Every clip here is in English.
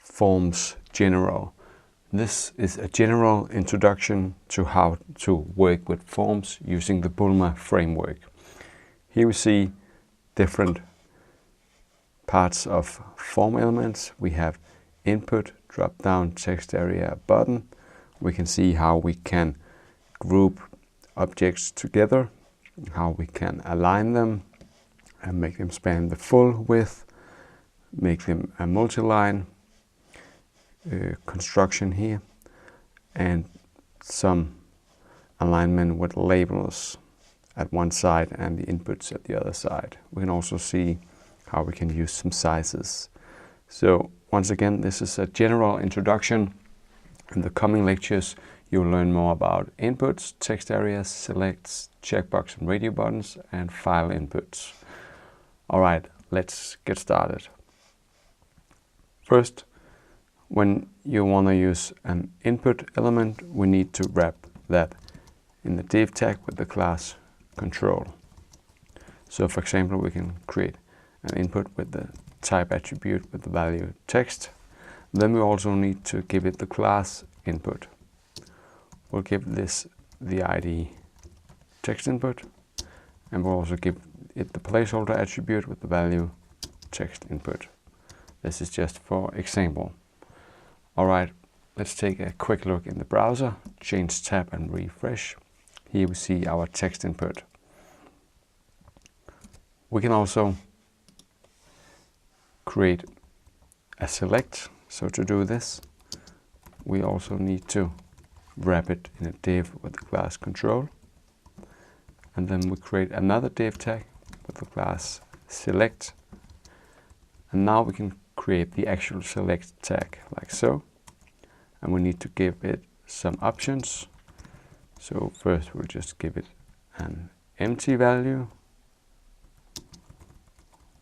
Forms General. This is a general introduction to how to work with forms using the Bulma framework. Here we see different parts of form elements. We have input, drop down, text area, button. We can see how we can group objects together, how we can align them and make them span the full width, make them a multi-line construction here, and some alignment with labels at one side and the inputs at the other side. We can also see how we can use some sizes. So once again, this is a general introduction. In the coming lectures, you'll learn more about inputs, text areas, selects, checkbox and radio buttons, and file inputs. All right, let's get started. First, when you want to use an input element, we need to wrap that in the div tag with the class control. So for example, we can create an input with the type attribute with the value text. Then we also need to give it the class input. We'll give this the ID text input, and we'll also give it the placeholder attribute with the value text input. This is just for example. All right, let's take a quick look in the browser, change tab and refresh. Here we see our text input. We can also create a select. So to do this, we also need to wrap it in a div with the class control. And then we create another div tag with the class select. And now we can create the actual select tag like so, and we need to give it some options. So first we'll just give it an empty value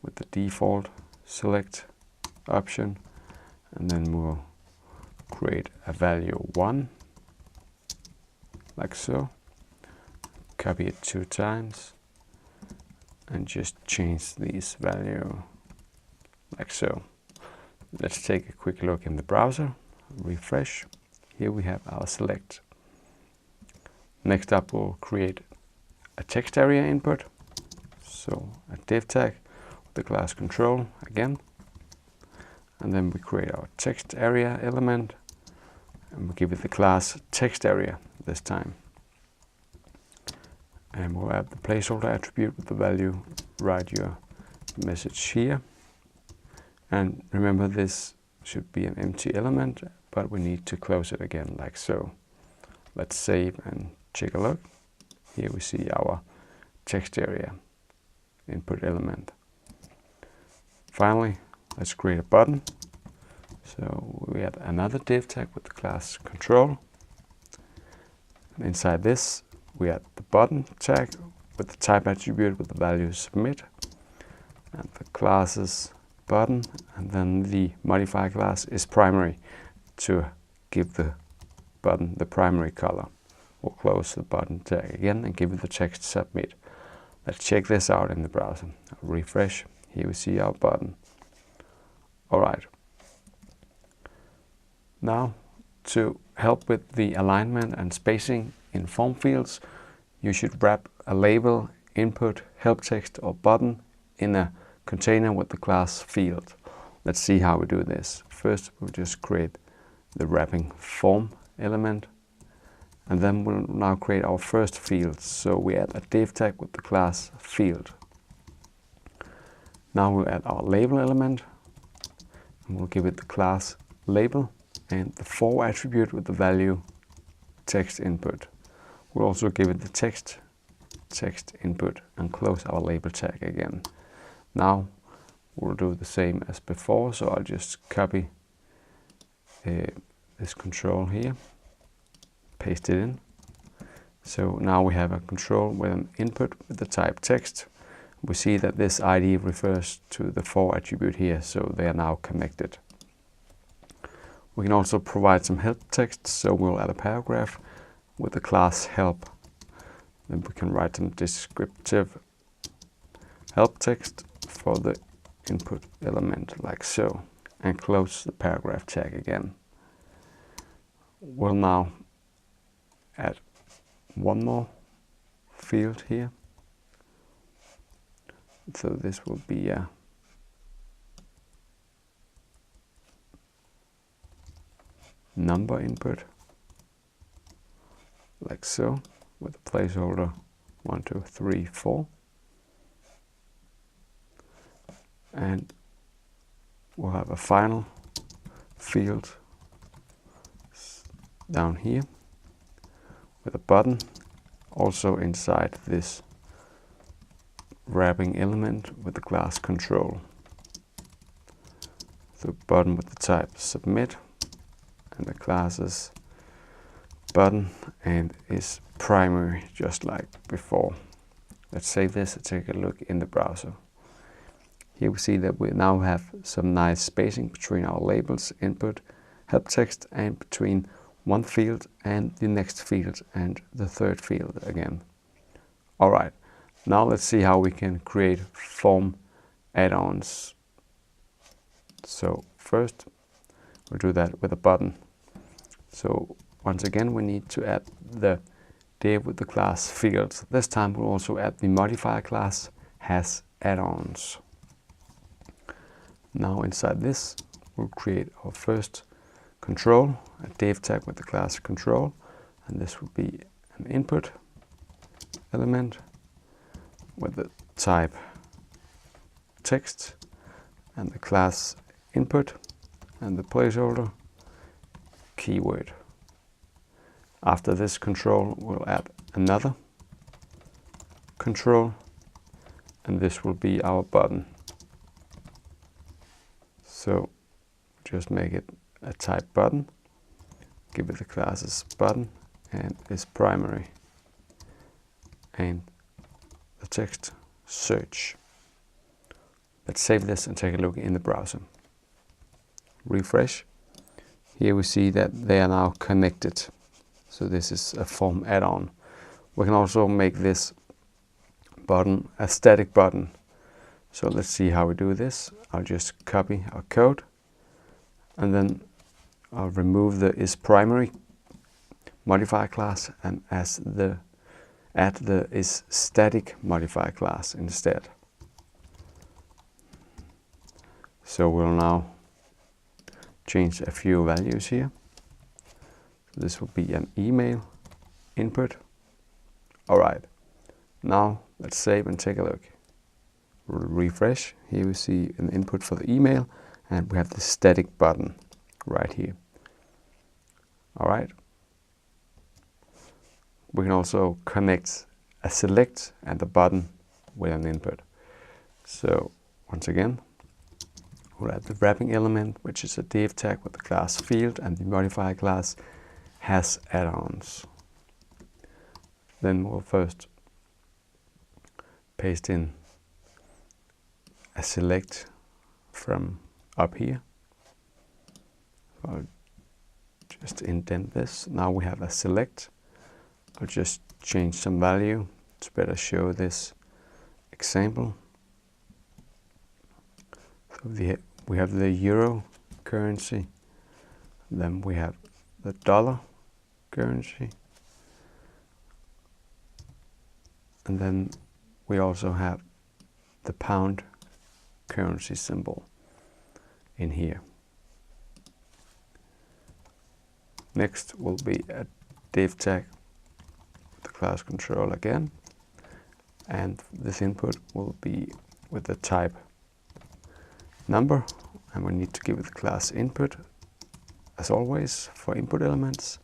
with the default select option, and then we'll create a value 1 like so, copy it 2 times and just change this value like so. Let's take a quick look in the browser, refresh. Here we have our select. Next up, we'll create a text area input. So a div tag with the class control again. And then we create our text area element and we give it the class text area this time. And we'll add the placeholder attribute with the value write your message here. And remember, this should be an empty element, but we need to close it again like so. Let's save and take a look. Here we see our text area input element. Finally, let's create a button. So we add another div tag with the class control. And inside this, we add the button tag with the type attribute with the value submit, and the classes button, and then the modifier class is primary to give the button the primary color. We'll close the button tag again and give it the text submit. Let's check this out in the browser. Refresh. Here we see our button. All right. Now, to help with the alignment and spacing in form fields, you should wrap a label, input, help text or button in a container with the class field. Let's see how we do this. First, we'll just create the wrapping form element, and then we'll now create our first field. So we add a div tag with the class field. Now we'll add our label element, and we'll give it the class label and the for attribute with the value text input. We'll also give it the text input and close our label tag again. Now we'll do the same as before, so I'll just copy this control here, paste it in. So now we have a control with an input with the type text. We see that this ID refers to the for attribute here, so they are now connected. We can also provide some help text, so we'll add a paragraph with the class help. Then we can write some descriptive help text for the input element like so. and close the paragraph tag again. We'll now add one more field here. So this will be a number input, like so, with a placeholder 1, 2, 3, 4. And we'll have a final field down here with a button, also inside this wrapping element with the class control. The button with the type submit, and the class is button and is primary, just like before. Let's save this and take a look in the browser. Here we see that we now have some nice spacing between our labels, input, help text, and between one field and the next field and the third field again. Alright, now let's see how we can create form add-ons. So first we'll do that with a button. So once again we need to add the div with the class fields. This time we'll also add the modifier class has add-ons. Now inside this we'll create our first control, a div tag with the class control, and this will be an input element with the type text and the class input and the placeholder keyword. After this control we'll add another control, and this will be our button. So just make it a type button, give it the classes button and is primary, and the text search. Let's save this and take a look in the browser. Refresh. Here we see that they are now connected. So this is a form add-on. We can also make this button a static button. So let's see how we do this. I'll just copy our code and then I'll remove the isPrimary modifier class and add the isStatic modifier class instead. So we'll now change a few values here. This will be an email input. Alright, now let's save and take a look. We'll refresh. Here we see an input for the email and we have the static button right here. Alright. We can also connect a select and a button with an input. So once again, we'll add the wrapping element, which is a div tag with the class field, and the modifier class has add-ons. Then we'll first paste in a select from up here. I'll just indent this. Now we have a select. I'll just change some value to better show this example. So we have the euro currency, then we have the dollar currency, and then we also have the pound currency symbol in here. Next will be a div tag with the class control again, and this input will be with the type number, and we need to give it the class input as always for input elements,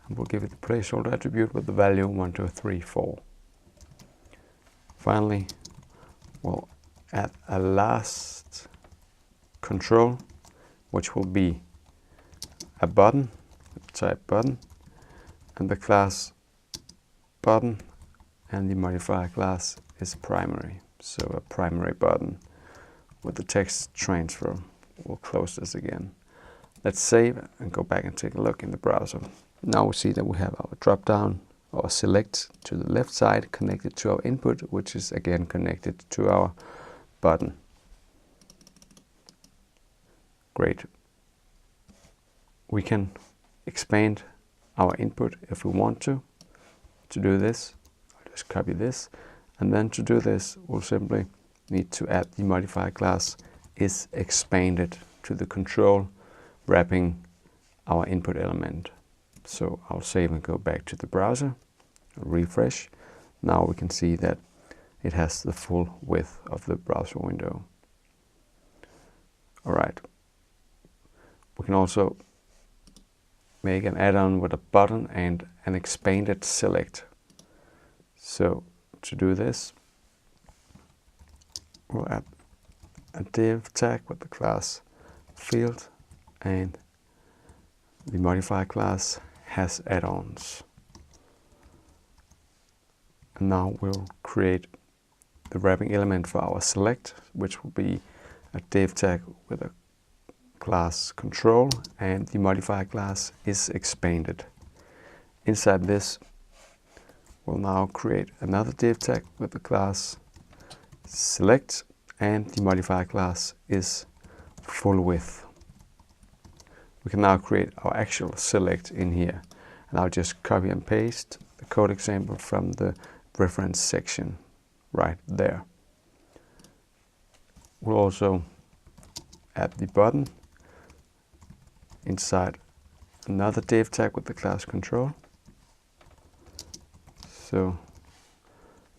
and we'll give it the placeholder attribute with the value 1, 2, 3, 4. Finally, we'll add a last control, which will be a button, type button, and the class button, and the modifier class is primary, so a primary button with the text transfer. We'll close this again. Let's save and go back and take a look in the browser. Now we see that we have our drop down or select to the left side connected to our input, which is again connected to our button. Great. We can expand our input if we want to. To do this, I'll just copy this. And then to do this, we'll simply need to add the modifier class is expanded to the control wrapping our input element. So I'll save and go back to the browser, refresh. Now we can see that it has the full width of the browser window. All right. We can also make an add-on with a button and an expanded select. So to do this, we'll add a div tag with the class field, and the modifier class has add-ons. And now we'll create the wrapping element for our select, which will be a div tag with a class control, and the modifier class is expanded. Inside this, we'll now create another div tag with the class select, and the modifier class is full width. We can now create our actual select in here, and I'll just copy and paste the code example from the reference section right there. We'll also add the button inside another div tag with the class control. So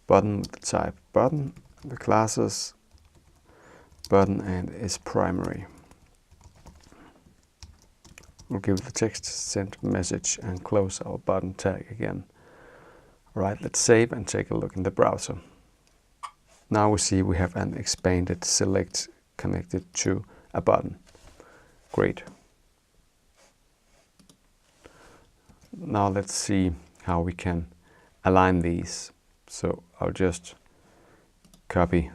button with the type button, the classes button and is primary. We'll give the text send message and close our button tag again. Alright, let's save and take a look in the browser. Now we see we have an expanded select connected to a button. Great. Now let's see how we can align these. So I'll just copy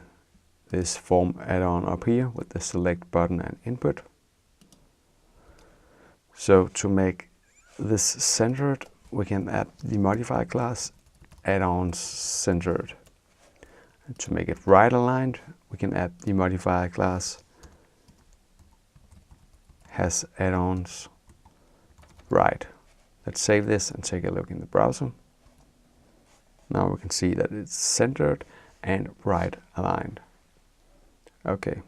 this form add-on up here with the select button and input. So to make this centered, we can add the modifier class add-ons centered. And to make it right aligned, we can add the modifier class has add-ons right. Let's save this and take a look in the browser. Now we can see that it's centered and right aligned. Okay.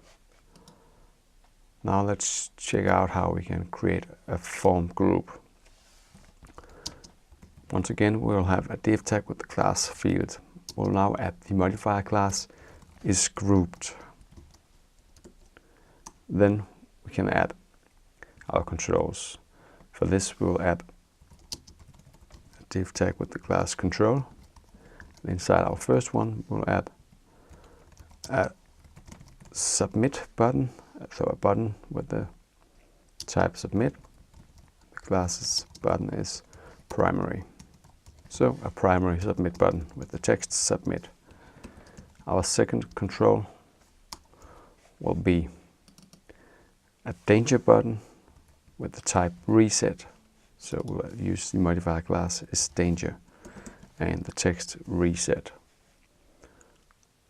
Now let's check out how we can create a form group. Once again, we'll have a div tag with the class field. We'll now add the modifier class is grouped. Then we can add our controls. For this, we'll add a div tag with the class control. And inside our first one, we'll add a submit button, so a button with the type submit. The class's button is primary. So a primary submit button with the text submit. Our second control will be a danger button with the type reset. So we'll use the modifier class is danger and the text reset.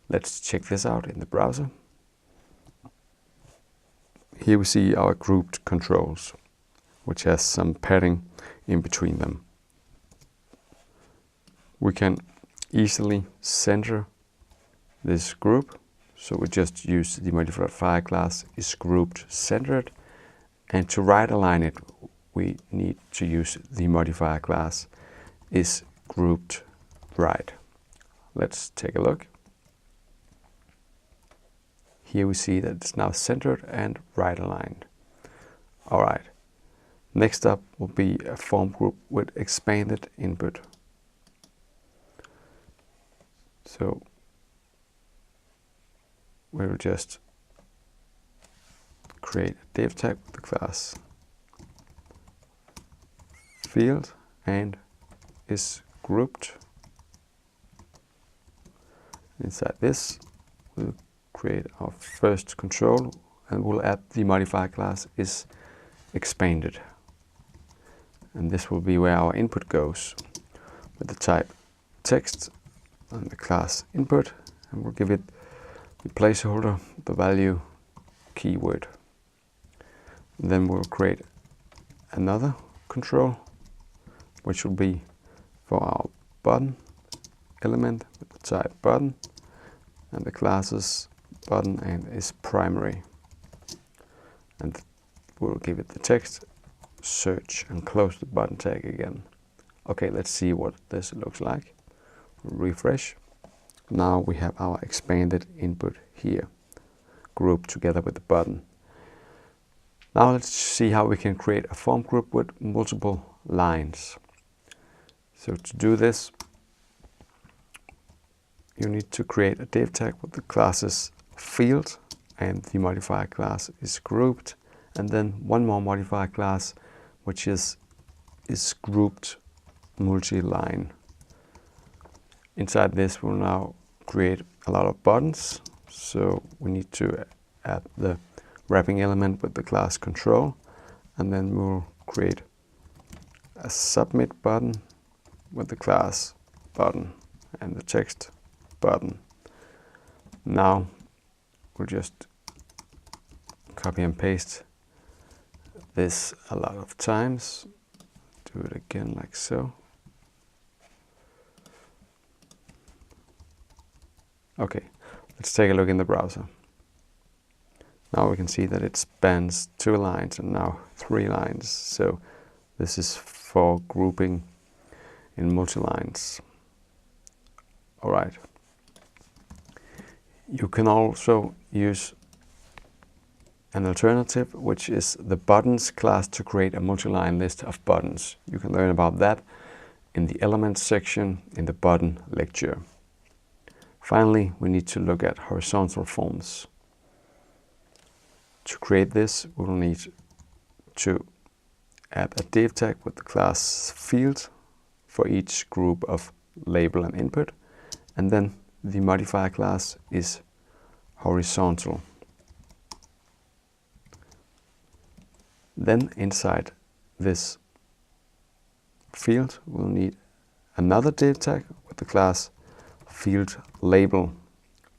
Let's check this out in the browser. Here we see our grouped controls, which has some padding in between them. We can easily center this group, so we just use the modifier class is grouped centered, and to right align it we need to use the modifier class is grouped right. Let's take a look. Here we see that it's now centered and right aligned. Alright, next up will be a form group with expanded input. So we'll just create a div tag with the class field and is grouped. Inside this, we'll create our first control and we'll add the modifier class is expanded. And this will be where our input goes with the type text and the class input, and we'll give it the placeholder, the value keyword. Then we'll create another control, which will be for our button element with the type button, and the class is button and is primary. And we'll give it the text, search, and close the button tag again. Okay, let's see what this looks like. Refresh. Now we have our expanded input here, grouped together with the button. Now let's see how we can create a form group with multiple lines. So to do this, you need to create a div tag with the classes field, and the modifier class is grouped, and then one more modifier class which is grouped multi-line. Inside this we'll now create a lot of buttons, so we need to add the wrapping element with the class control, and then we'll create a submit button with the class button and the text button. Now we'll just copy and paste this a lot of times. Do it again like so. Okay, let's take a look in the browser. Now we can see that it spans 2 lines and now 3 lines. So this is for grouping in multi-lines. All right. You can also use an alternative, which is the buttons class, to create a multi-line list of buttons. You can learn about that in the elements section in the button lecture. Finally, we need to look at horizontal forms. To create this, we will need to add a div tag with the class field for each group of label and input, and then the modifier class is horizontal. Then inside this field, we'll need another div tag with the class field label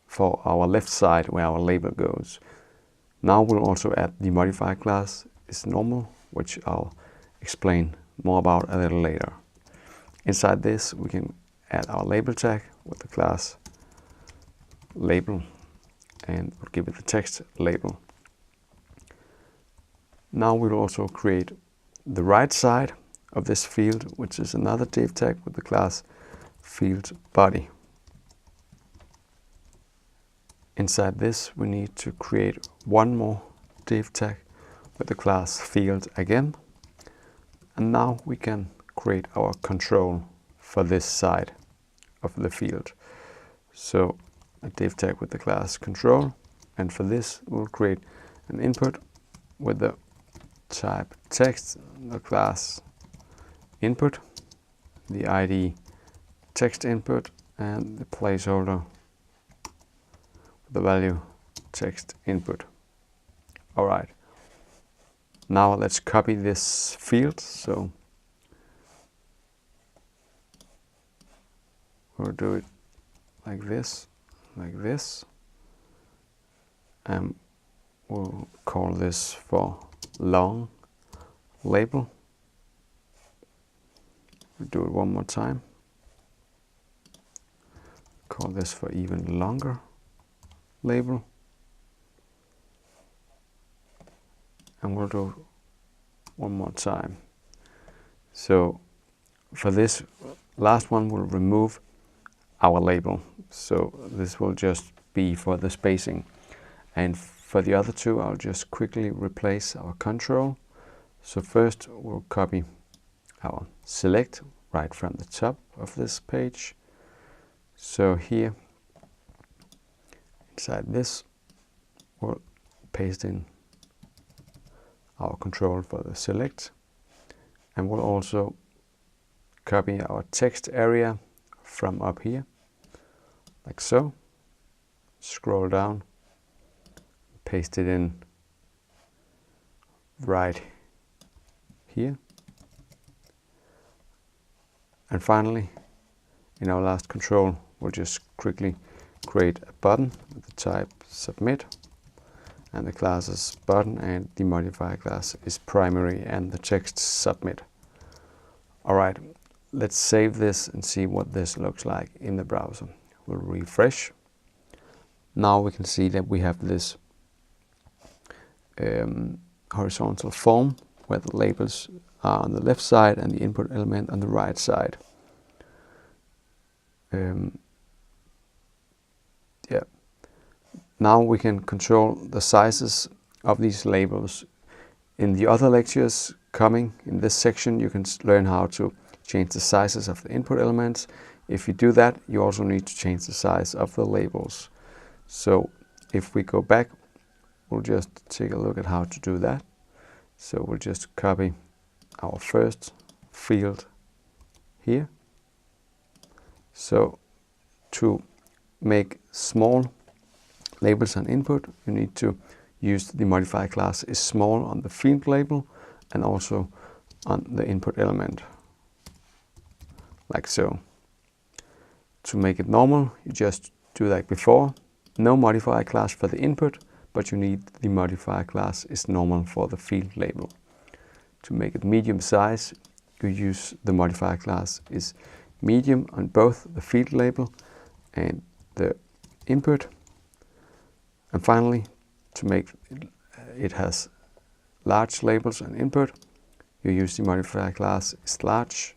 for our left side where our label goes. Now we'll also add the modifier class is normal, which I'll explain more about a little later. Inside this we can add our label tag with the class label, and we'll give it the text label. Now we'll also create the right side of this field, which is another div tag with the class field body. Inside this we need to create one more div tag with the class field again, and now we can create our control for this side of the field. So a div tag with the class control, and for this we'll create an input with the type text, the class input, the ID text input, and the placeholder the value text input. All right. Now let's copy this field. So we'll do it like this, and we'll call this for long label. We'll do it one more time. Call this for even longer label, and we'll do one more time. So for this last one we'll remove our label, so this will just be for the spacing, and for the other two I'll just quickly replace our control. So first we'll copy our select right from the top of this page. So here inside this we'll paste in our control for the select, and we'll also copy our text area from up here like so, scroll down, paste it in right here, and finally in our last control we'll just quickly create a button with the type submit, and the class is button, and the modifier class is primary, and the text submit. Alright, let's save this and see what this looks like in the browser. We'll refresh. Now we can see that we have this horizontal form where the labels are on the left side and the input element on the right side. Yeah. Now we can control the sizes of these labels. In the other lectures coming in this section, you can learn how to change the sizes of the input elements. If you do that, you also need to change the size of the labels. So if we go back, we'll just take a look at how to do that. So we'll just copy our first field here. So to make small labels on input, you need to use the modifier class is small on the field label and also on the input element, like so. To make it normal, you just do like before. No modifier class for the input, but you need the modifier class is normal for the field label. To make it medium size, you use the modifier class is medium on both the field label and the input. And finally, to make it has large labels and input, you use the modifier class is large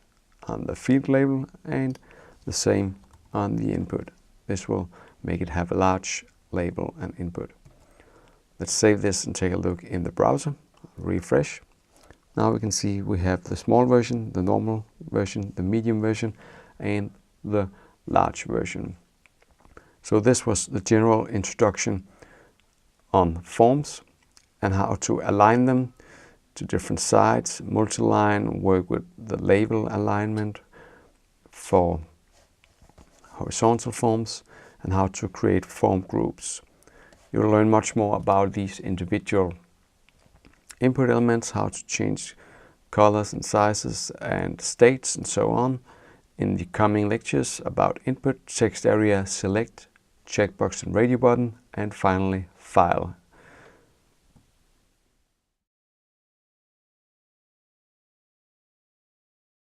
on the field label and the same on the input. This will make it have a large label and input. Let's save this and take a look in the browser. Refresh. Now we can see we have the small version, the normal version, the medium version, and the large version. So this was the general introduction on forms and how to align them to different sides, multi-line, work with the label alignment for horizontal forms, and how to create form groups. You'll learn much more about these individual input elements, how to change colors and sizes and states and so on in the coming lectures about input, text area, select, checkbox and radio button, and finally file